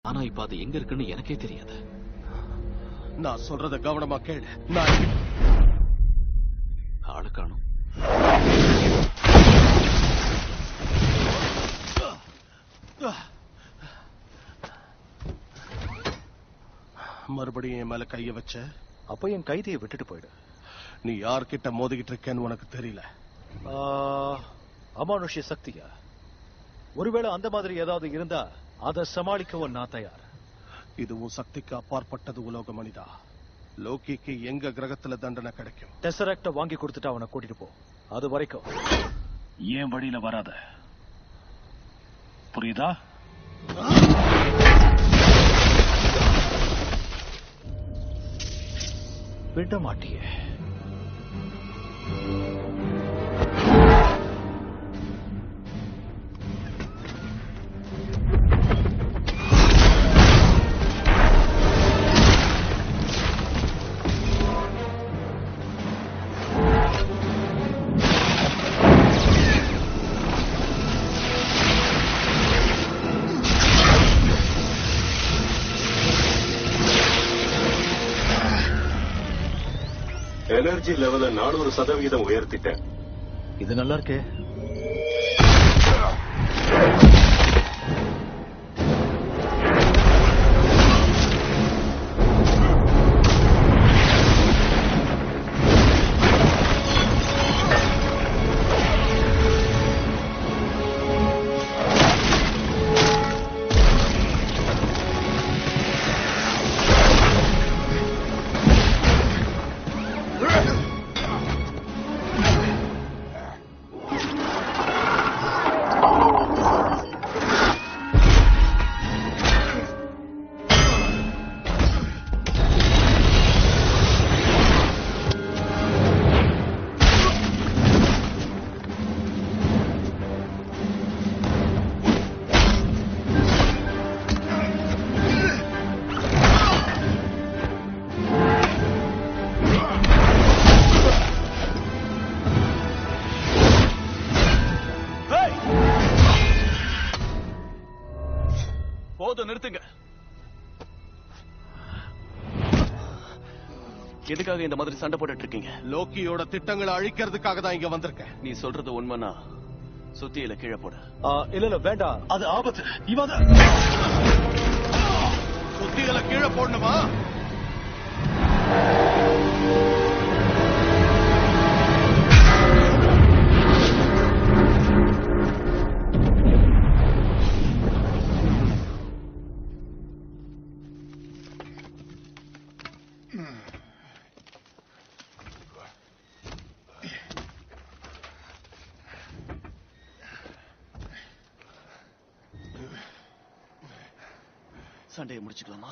ஆனா இப்ப அது எங்க இருக்குன்னு எனக்கே தெரியாது. நான் சொல்றத கவனமா கேளு. நான் ஆளு காணும். மறுபடியும் என் மேல கைய வச்ச, அப்ப என் கைதியை விட்டுட்டு போயிடு. நீ யார்கிட்ட மோதிக்கிட்டு இருக்கேன்னு உனக்கு தெரியல. அமானுஷ்ய சக்தியா? ஒருவேளை அந்த மாதிரி ஏதாவது இருந்தா அதை சமாளிக்கவும் நான் தயார். இதுவும் சக்திக்கு அப்பாற்பட்டது உலோக மனிதா. லோகிக்கு எங்க கிரகத்துல தண்டனை கிடைக்கும். டெசராக்ட வாங்கி கொடுத்துட்டு அவனை கூட்டிட்டு போ. அது வரைக்கும் ஏன் வழியில வராத, புரியுதா? விட மாட்டியே. எனர்ஜி லெவல 400% உயர்த்திட்டேன். இது நல்லா இருக்கே. நிறுத்துங்க. எதுக்காக இந்த மாதிரி சண்டை போட்டுட்டு இருக்கீங்க? லோக்கியோட திட்டங்களை அழிக்கிறதுக்காக தான் இங்க வந்திருக்கேன். நீ சொல்றது உண்மைனா சுத்தியில கீழே போட. இல்ல வேண்டாம், அது ஆபத்து. இவன் சுத்திகளை கீழே போடணுமா? சண்டையை முடிச்சுக்கலாமா?